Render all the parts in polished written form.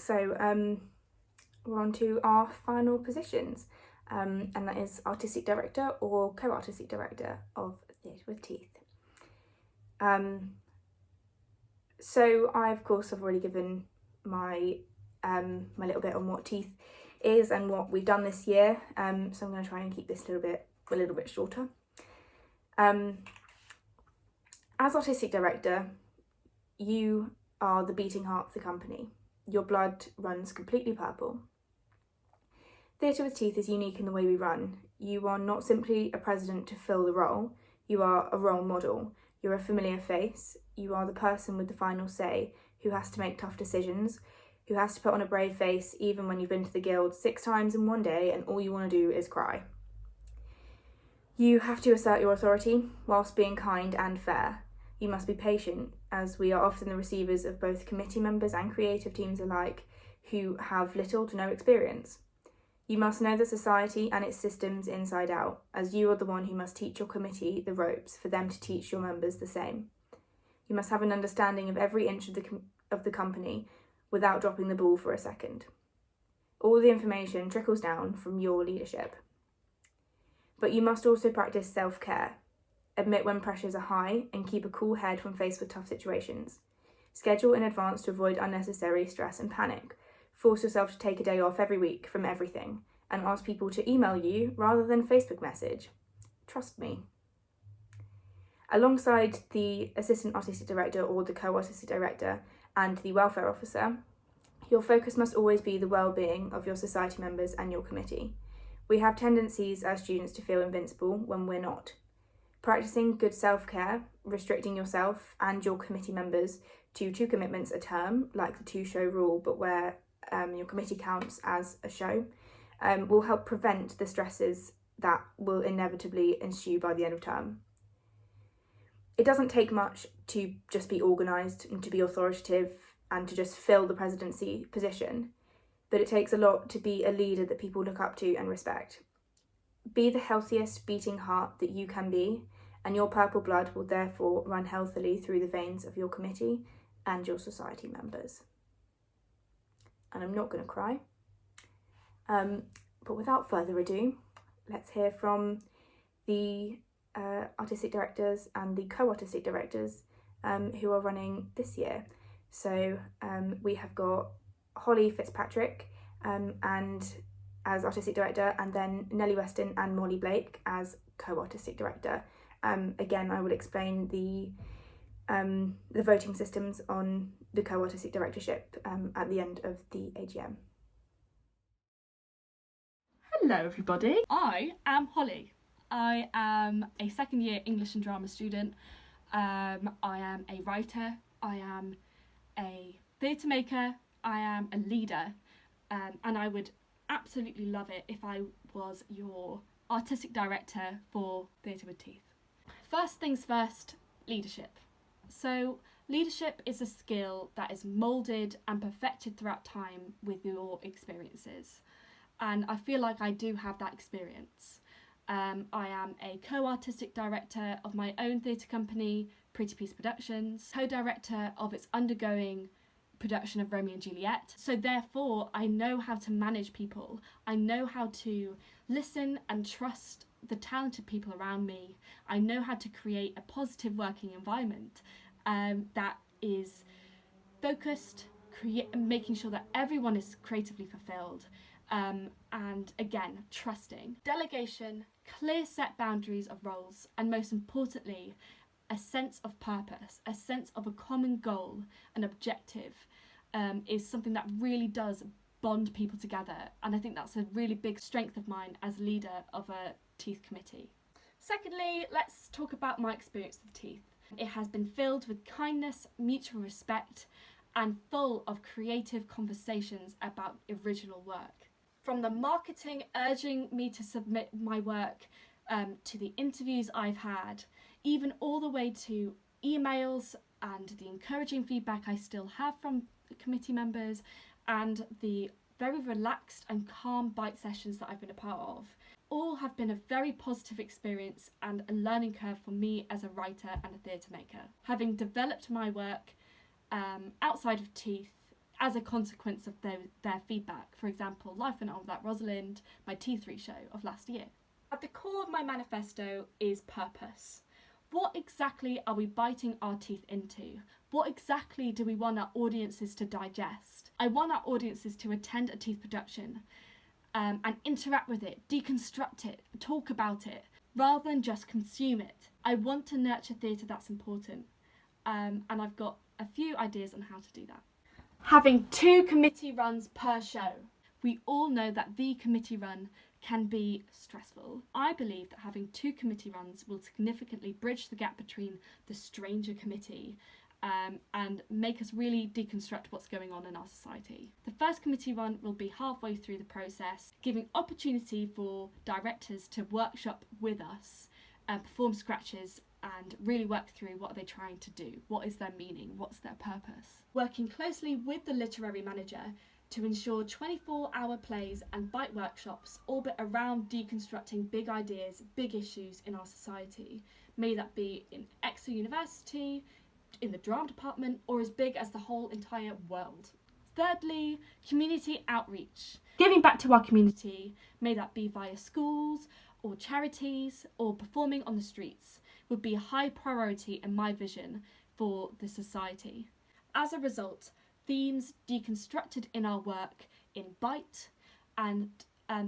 So we're on to our final positions, and that is Artistic Director or Co-Artistic Director of Theatre with Teeth. So I, of course, have already given my my little bit on what Teeth is and what we've done this year, so I'm going to try and keep this a little bit shorter. As Artistic Director, you are the beating heart of the company. Your blood runs completely purple. Theatre with Teeth is unique in the way we run. You are not simply a president to fill the role, you are a role model. You're a familiar face. You are the person with the final say who has to make tough decisions, who has to put on a brave face even when you've been to the guild 6 times in one day and all you want to do is cry. You have to assert your authority whilst being kind and fair. You must be patient, as we are often the receivers of both committee members and creative teams alike who have little to no experience. You must know the society and its systems inside out, as you are the one who must teach your committee the ropes for them to teach your members the same. You must have an understanding of every inch of the company without dropping the ball for a second. All the information trickles down from your leadership. But you must also practice self-care. Admit when pressures are high and keep a cool head when faced with tough situations. Schedule in advance to avoid unnecessary stress and panic. Force yourself to take a day off every week from everything and ask people to email you rather than Facebook message. Trust me. Alongside the Assistant Artistic Director or the Co-Artistic Director and the Welfare Officer, your focus must always be the well-being of your society members and your committee. We have tendencies as students to feel invincible when we're not. Practicing good self-care, restricting yourself and your committee members to 2 commitments a term, like the 2-show rule, but where your committee counts as a show, will help prevent the stresses that will inevitably ensue by the end of term. It doesn't take much to just be organised and to be authoritative and to just fill the presidency position, but it takes a lot to be a leader that people look up to and respect. Be the healthiest beating heart that you can be, and your purple blood will therefore run healthily through the veins of your committee and your society members. And I'm not going to cry. But without further ado, let's hear from the artistic directors and the co-artistic directors who are running this year. So we have got Holly Fitzpatrick and as artistic director, and then Nellie Weston and Molly Blake as co-artistic director. Again, I will explain the voting systems on the co-artistic directorship at the end of the AGM. Hello everybody, I am Holly. I am a second year English and drama student. I am a writer, I am a theatre maker, I am a leader, and I would absolutely love it if I was your artistic director for Theatre with Teeth. First things first, leadership. So leadership is a skill that is moulded and perfected throughout time with your experiences. And I feel like I do have that experience. I am a co-artistic director of my own theatre company, Pretty Peace Productions, co-director of its undergoing production of Romeo and Juliet. So therefore, I know how to manage people. I know how to listen and trust the talented people around me. I know how to create a positive working environment that is focused, making sure that everyone is creatively fulfilled. And again, trusting. Delegation, clear set boundaries of roles, and most importantly, a sense of purpose, a sense of a common goal, an objective, is something that really does bond people together. And I think that's a really big strength of mine as leader of a Teeth committee. Secondly, let's talk about my experience with Teeth. It has been filled with kindness, mutual respect, and full of creative conversations about original work. From the marketing urging me to submit my work, to the interviews I've had, even all the way to emails and the encouraging feedback I still have from the committee members, and the very relaxed and calm bite sessions that I've been a part of, all have been a very positive experience and a learning curve for me as a writer and a theatre maker. Having developed my work outside of Teeth, as a consequence of their feedback. For example, Life Went On Without Rosalind, my T3 show of last year. At the core of my manifesto is purpose. What exactly are we biting our teeth into? What exactly do we want our audiences to digest? I want our audiences to attend a teeth production and interact with it, deconstruct it, talk about it, rather than just consume it. I want to nurture theatre that's important, and I've got a few ideas on how to do that. Having 2 committee runs per show. We all know that the committee run can be stressful. I believe that having 2 committee runs will significantly bridge the gap between the stranger committee and make us really deconstruct what's going on in our society. The first committee run will be halfway through the process, giving opportunity for directors to workshop with us, perform scratches and really work through what are they trying to do, what is their meaning, what's their purpose. Working closely with the literary manager to ensure 24-hour plays and bite workshops orbit around deconstructing big ideas, big issues in our society, may that be in Exeter University, in the drama department, or as big as the whole entire world. Thirdly, community outreach. Giving back to our community, may that be via schools or charities or performing on the streets, would be a high priority in my vision for the society. As a result, themes deconstructed in our work in Bite and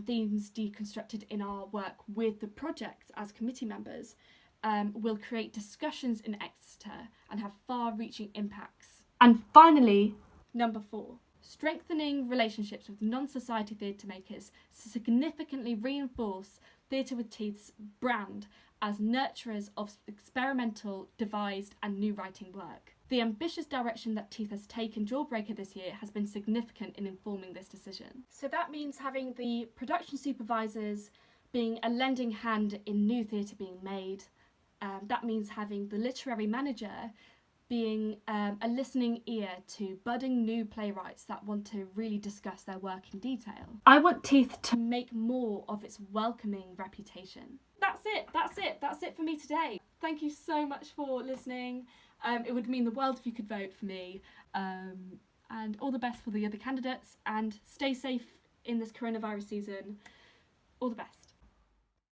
themes deconstructed in our work with the project as committee members will create discussions in Exeter and have far-reaching impacts. And finally, number 4, strengthening relationships with non-society theatre makers to significantly reinforce Theatre with Teeth's brand as nurturers of experimental, devised and new writing work. The ambitious direction that Teeth has taken Jawbreaker this year has been significant in informing this decision. So that means having the production supervisors being a lending hand in new theatre being made. That means having the literary manager being a listening ear to budding new playwrights that want to really discuss their work in detail. I want Teeth to make more of its welcoming reputation. That's it for me today. Thank you so much for listening. It would mean the world if you could vote for me. And all the best for the other candidates, and stay safe in this coronavirus season. All the best.